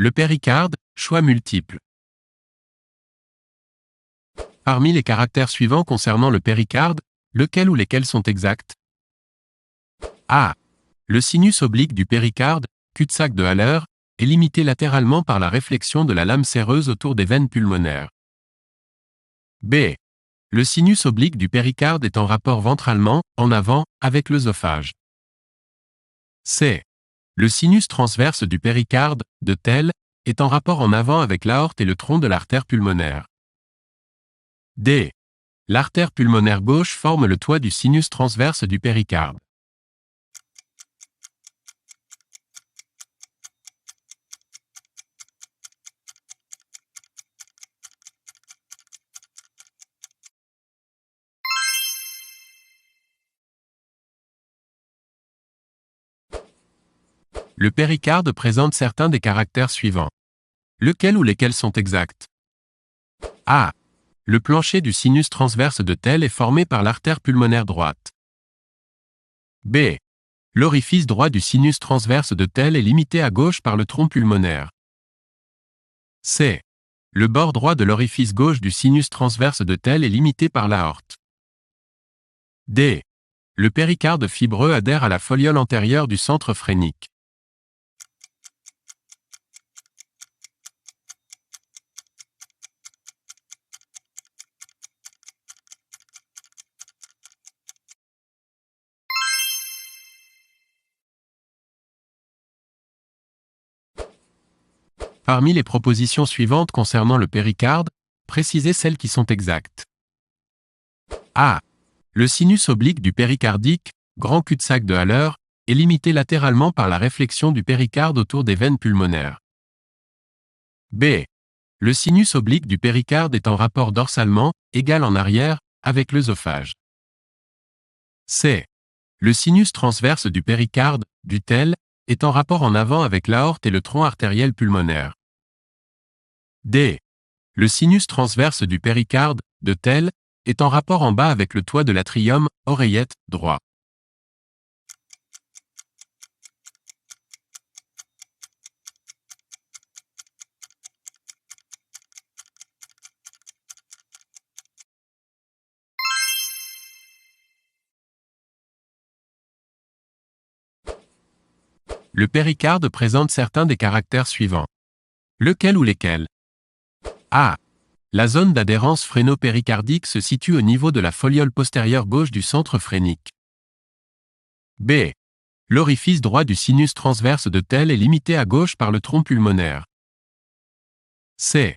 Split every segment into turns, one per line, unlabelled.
Le péricarde, choix multiples. Parmi les caractères suivants concernant le péricarde, lequel ou lesquels sont exacts? A. Le sinus oblique du péricarde, cul-de-sac de Haller, est limité latéralement par la réflexion de la lame séreuse autour des veines pulmonaires. B. Le sinus oblique du péricarde est en rapport ventralement, en avant, avec l'œsophage. C. Le sinus transverse du péricarde, de Thel, est en rapport en avant avec l'aorte et le tronc de l'artère pulmonaire. D. L'artère pulmonaire gauche forme le toit du sinus transverse du péricarde. Le péricarde présente certains des caractères suivants. Lequel ou lesquels sont exacts? A. Le plancher du sinus transverse de Thel est formé par l'artère pulmonaire droite. B. L'orifice droit du sinus transverse de Thel est limité à gauche par le tronc pulmonaire. C. Le bord droit de l'orifice gauche du sinus transverse de Thel est limité par l'aorte. D. Le péricarde fibreux adhère à la foliole antérieure du centre phrénique. Parmi les propositions suivantes concernant le péricarde, précisez celles qui sont exactes. A. Le sinus oblique du péricardique, grand cul-de-sac de Haller, est limité latéralement par la réflexion du péricarde autour des veines pulmonaires. B. Le sinus oblique du péricarde est en rapport dorsalement, égal en arrière, avec l'œsophage. C. Le sinus transverse du péricarde, du Thel, est en rapport en avant avec l'aorte et le tronc artériel pulmonaire. D. Le sinus transverse du péricarde, de Thel, est en rapport en bas avec le toit de l'atrium, oreillette, droit. Le péricarde présente certains des caractères suivants. Lequel ou lesquels? A. La zone d'adhérence phréno-péricardique se situe au niveau de la foliole postérieure gauche du centre phrénique. B. L'orifice droit du sinus transverse de Thel est limité à gauche par le tronc pulmonaire. C.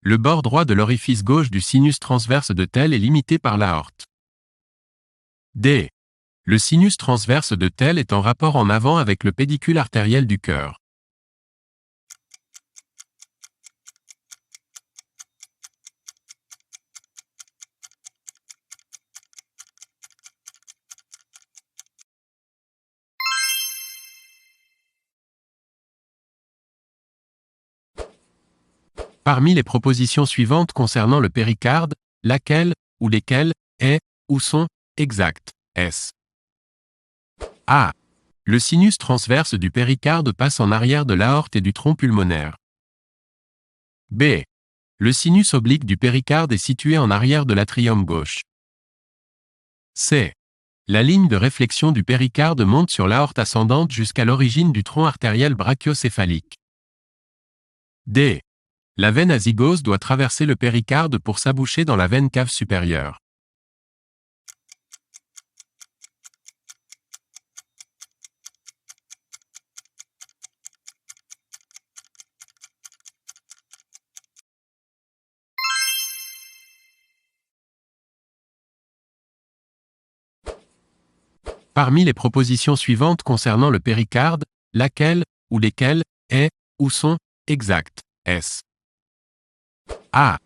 Le bord droit de l'orifice gauche du sinus transverse de Thel est limité par l'aorte. D. Le sinus transverse de Thel est en rapport en avant avec le pédicule artériel du cœur. Parmi les propositions suivantes concernant le péricarde, laquelle, ou lesquelles, est, ou sont, exactes? S. A. Le sinus transverse du péricarde passe en arrière de l'aorte et du tronc pulmonaire. B. Le sinus oblique du péricarde est situé en arrière de l'atrium gauche. C. La ligne de réflexion du péricarde monte sur l'aorte ascendante jusqu'à l'origine du tronc artériel brachiocéphalique. D. La veine azygose doit traverser le péricarde pour s'aboucher dans la veine cave supérieure. Parmi les propositions suivantes concernant le péricarde, laquelle, ou lesquelles, est, ou sont, exactes? S. A.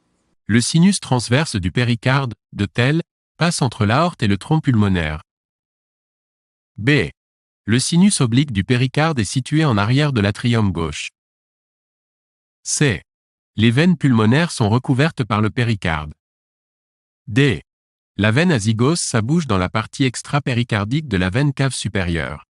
Le sinus transverse du péricarde, de Thel, passe entre l'aorte et le tronc pulmonaire. B. Le sinus oblique du péricarde est situé en arrière de l'atrium gauche. C. Les veines pulmonaires sont recouvertes par le péricarde. D. La veine azygose s'abouche dans la partie extra-péricardique de la veine cave supérieure.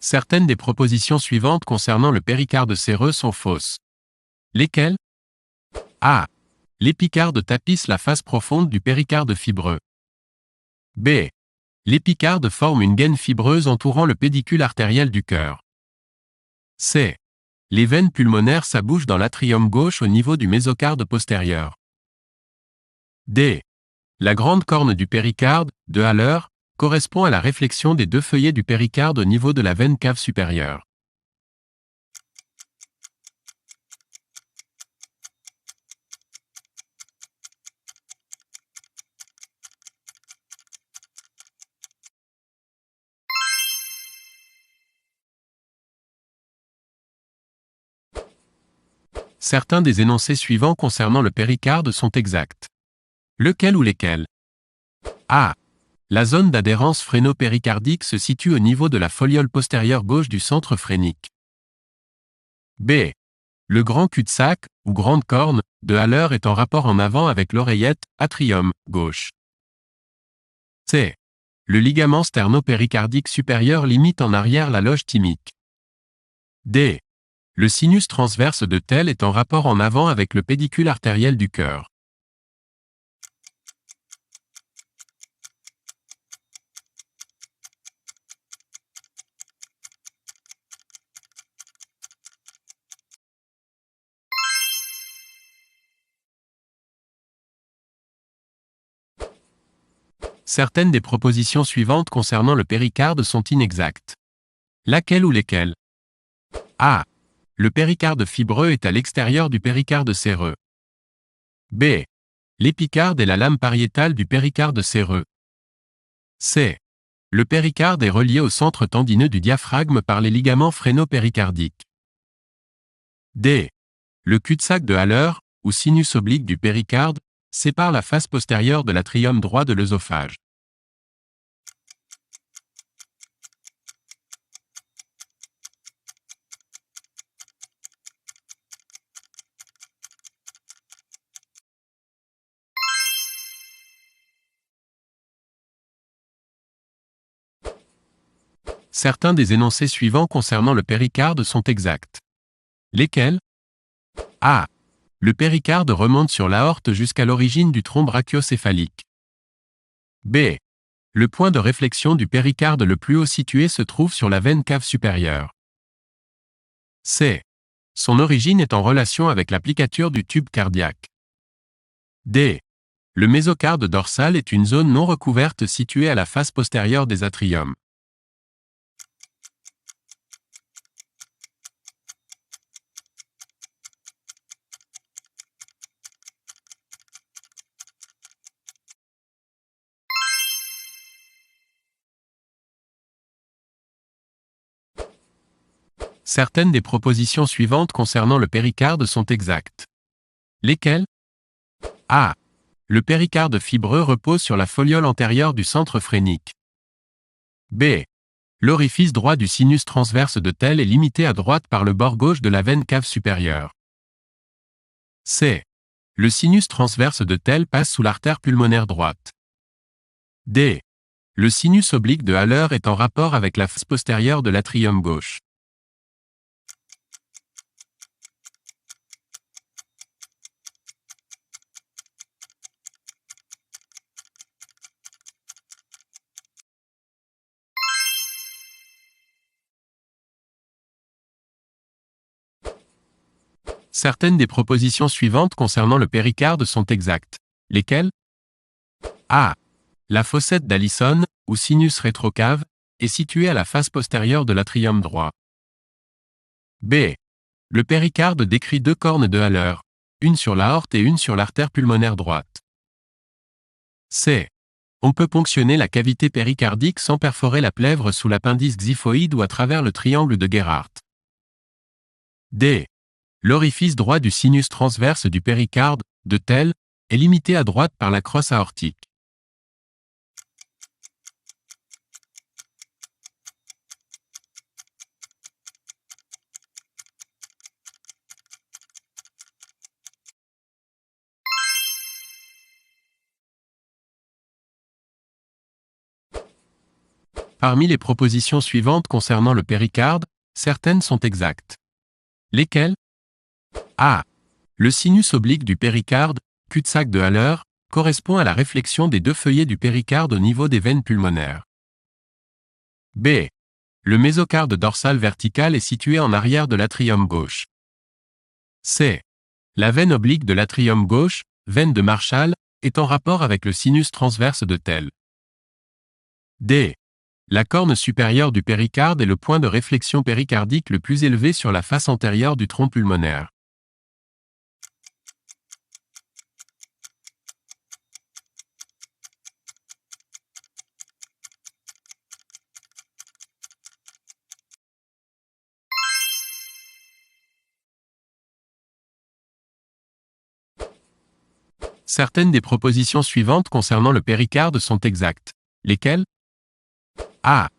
Certaines des propositions suivantes concernant le péricarde séreux sont fausses. Lesquelles? A. L'épicarde tapisse la face profonde du péricarde fibreux. B. L'épicarde forme une gaine fibreuse entourant le pédicule artériel du cœur. C. Les veines pulmonaires s'abouchent dans l'atrium gauche au niveau du mésocarde postérieur. D. La grande corne du péricarde, de Haller, correspond à la réflexion des deux feuillets du péricarde au niveau de la veine cave supérieure. Certains des énoncés suivants concernant le péricarde sont exacts. Lequel ou lesquels? A. La zone d'adhérence phréno-péricardique se situe au niveau de la foliole postérieure gauche du centre phrénique. B. Le grand cul-de-sac, ou grande corne, de Haller est en rapport en avant avec l'oreillette, atrium, gauche. C. Le ligament sterno-péricardique supérieur limite en arrière la loge thymique. D. Le sinus transverse de Tell est en rapport en avant avec le pédicule artériel du cœur. Certaines des propositions suivantes concernant le péricarde sont inexactes. Laquelle ou lesquelles? A. Le péricarde fibreux est à l'extérieur du péricarde séreux. B. L'épicarde est la lame pariétale du péricarde séreux. C. Le péricarde est relié au centre tendineux du diaphragme par les ligaments phréno-péricardiques. D. Le cul-de-sac de Haller, ou sinus oblique du péricarde, sépare la face postérieure de l'atrium droit de l'œsophage. Certains des énoncés suivants concernant le péricarde sont exacts. Lesquels? A. Le péricarde remonte sur l'aorte jusqu'à l'origine du tronc brachiocéphalique. B. Le point de réflexion du péricarde le plus haut situé se trouve sur la veine cave supérieure. C. Son origine est en relation avec l'applicature du tube cardiaque. D. Le mésocarde dorsal est une zone non recouverte située à la face postérieure des atriums. Certaines des propositions suivantes concernant le péricarde sont exactes. Lesquelles? A. Le péricarde fibreux repose sur la foliole antérieure du centre phrénique. B. L'orifice droit du sinus transverse de Tell est limité à droite par le bord gauche de la veine cave supérieure. C. Le sinus transverse de Tell passe sous l'artère pulmonaire droite. D. Le sinus oblique de Haller est en rapport avec la face postérieure de l'atrium gauche. Certaines des propositions suivantes concernant le péricarde sont exactes. Lesquelles? A. La fossette d'Allison, ou sinus rétrocave, est située à la face postérieure de l'atrium droit. B. Le péricarde décrit deux cornes de Haller, une sur l'aorte et une sur l'artère pulmonaire droite. C. On peut ponctionner la cavité péricardique sans perforer la plèvre sous l'appendice xiphoïde ou à travers le triangle de Gerhardt. D. L'orifice droit du sinus transverse du péricarde, de Tell, est limité à droite par la crosse aortique. Parmi les propositions suivantes concernant le péricarde, certaines sont exactes. Lesquelles? A. Le sinus oblique du péricarde, cul-de-sac de Haller, correspond à la réflexion des deux feuillets du péricarde au niveau des veines pulmonaires. B. Le mésocarde dorsal vertical est situé en arrière de l'atrium gauche. C. La veine oblique de l'atrium gauche, veine de Marshall, est en rapport avec le sinus transverse de Tell. D. La corne supérieure du péricarde est le point de réflexion péricardique le plus élevé sur la face antérieure du tronc pulmonaire. Certaines des propositions suivantes concernant le péricarde sont exactes. Lesquelles? A.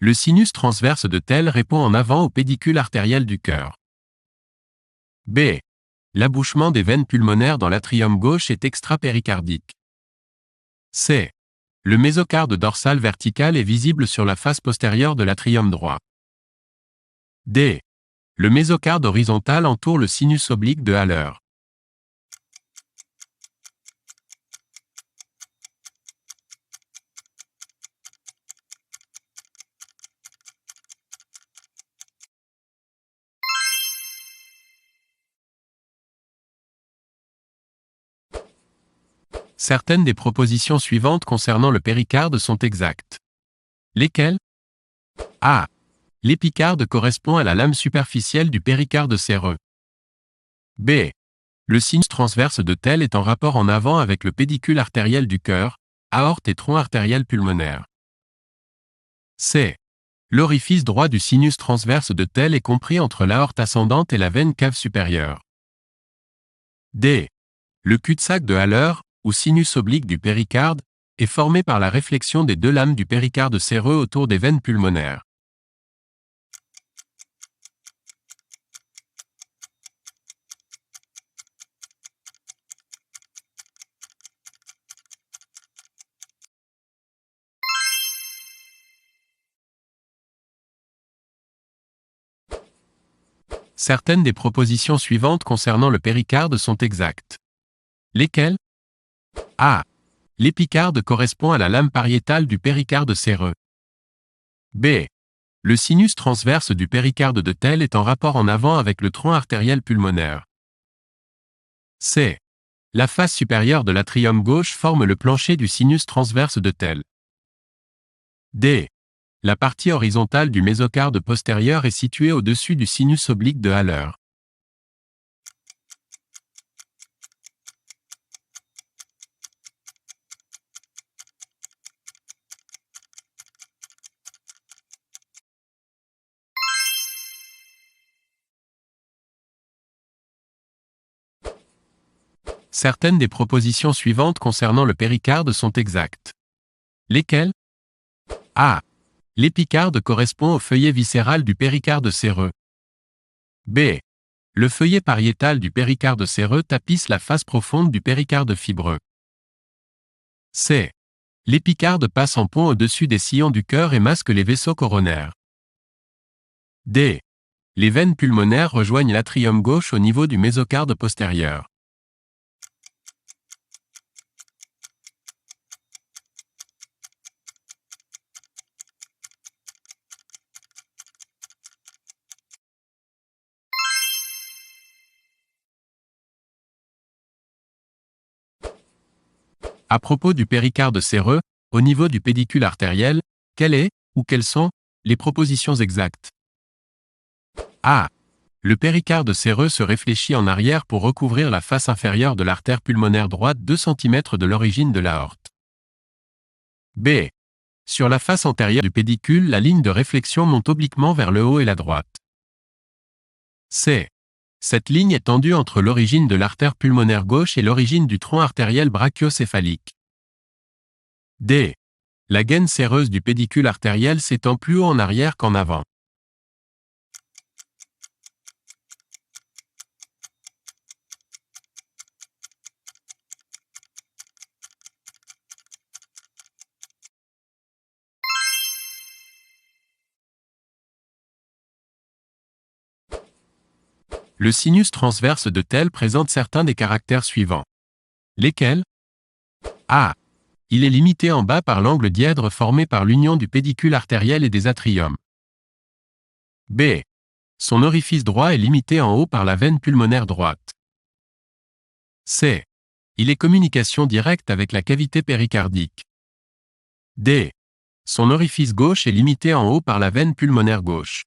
Le sinus transverse de Tell répond en avant au pédicule artériel du cœur. B. L'abouchement des veines pulmonaires dans l'atrium gauche est extrapéricardique. C. Le mésocarde dorsal vertical est visible sur la face postérieure de l'atrium droit. D. Le mésocarde horizontal entoure le sinus oblique de Haller. Certaines des propositions suivantes concernant le péricarde sont exactes. Lesquelles? A. L'épicarde correspond à la lame superficielle du péricarde séreux. B. Le sinus transverse de Tell est en rapport en avant avec le pédicule artériel du cœur, aorte et tronc artériel pulmonaire. C. L'orifice droit du sinus transverse de Tell est compris entre l'aorte ascendante et la veine cave supérieure. D. Le cul-de-sac de Haller, ou sinus oblique du péricarde, est formé par la réflexion des deux lames du péricarde séreux autour des veines pulmonaires. Certaines des propositions suivantes concernant le péricarde sont exactes. Lesquelles? A. L'épicarde correspond à la lame pariétale du péricarde séreux. B. Le sinus transverse du péricarde de Tell est en rapport en avant avec le tronc artériel pulmonaire. C. La face supérieure de l'atrium gauche forme le plancher du sinus transverse de Tell. D. La partie horizontale du mésocarde postérieur est située au-dessus du sinus oblique de Haller. Certaines des propositions suivantes concernant le péricarde sont exactes. Lesquelles? A. L'épicarde correspond au feuillet viscéral du péricarde séreux. B. Le feuillet pariétal du péricarde séreux tapisse la face profonde du péricarde fibreux. C. L'épicarde passe en pont au-dessus des sillons du cœur et masque les vaisseaux coronaires. D. Les veines pulmonaires rejoignent l'atrium gauche au niveau du mésocarde postérieur. À propos du péricarde séreux, au niveau du pédicule artériel, quelle est, ou quelles sont, les propositions exactes? A. Le péricarde séreux se réfléchit en arrière pour recouvrir la face inférieure de l'artère pulmonaire droite 2 cm de l'origine de l'aorte. B. Sur la face antérieure du pédicule, la ligne de réflexion monte obliquement vers le haut et la droite. C. Cette ligne est tendue entre l'origine de l'artère pulmonaire gauche et l'origine du tronc artériel brachiocéphalique. D. La gaine séreuse du pédicule artériel s'étend plus haut en arrière qu'en avant. Le sinus transverse de tel présente certains des caractères suivants. Lesquels? A. Il est limité en bas par l'angle dièdre formé par l'union du pédicule artériel et des atriums. B. Son orifice droit est limité en haut par la veine pulmonaire droite. C. Il est communication directe avec la cavité péricardique. D. Son orifice gauche est limité en haut par la veine pulmonaire gauche.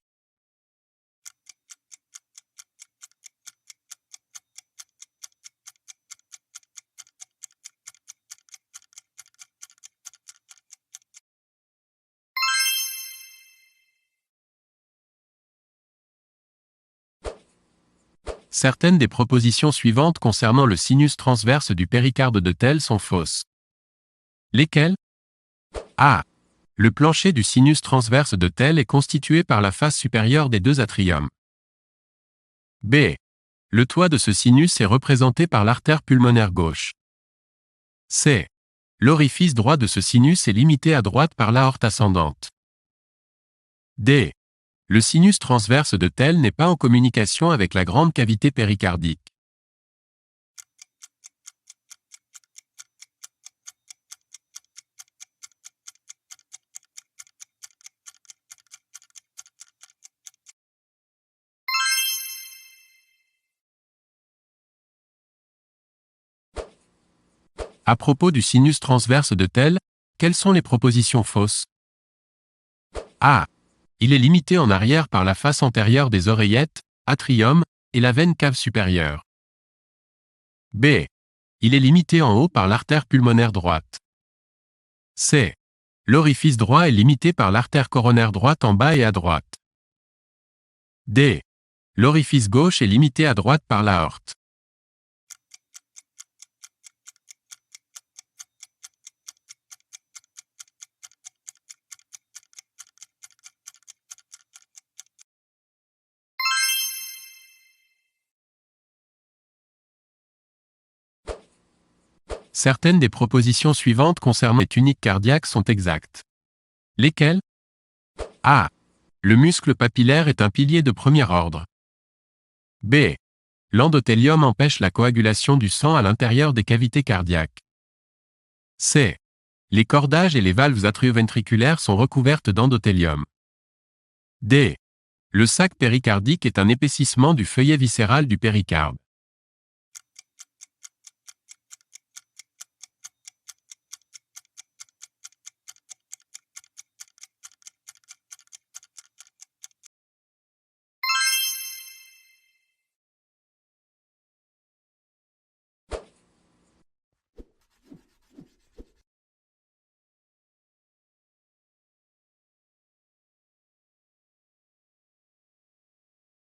Certaines des propositions suivantes concernant le sinus transverse du péricarde de tel sont fausses. Lesquelles? A. Le plancher du sinus transverse de tel est constitué par la face supérieure des deux atriums. B. Le toit de ce sinus est représenté par l'artère pulmonaire gauche. C. L'orifice droit de ce sinus est limité à droite par l'aorte ascendante. D. Le sinus transverse de tel n'est pas en communication avec la grande cavité péricardique. À propos du sinus transverse de tel, quelles sont les propositions fausses? A. Il est limité en arrière par la face antérieure des oreillettes, atrium, et la veine cave supérieure. B. Il est limité en haut par l'artère pulmonaire droite. C. L'orifice droit est limité par l'artère coronaire droite en bas et à droite. D. L'orifice gauche est limité à droite par l'aorte. Certaines des propositions suivantes concernant les tuniques cardiaques sont exactes. Lesquelles? A. Le muscle papillaire est un pilier de premier ordre. B. L'endothélium empêche la coagulation du sang à l'intérieur des cavités cardiaques. C. Les cordages et les valves atrioventriculaires sont recouvertes d'endothélium. D. Le sac péricardique est un épaississement du feuillet viscéral du péricarde.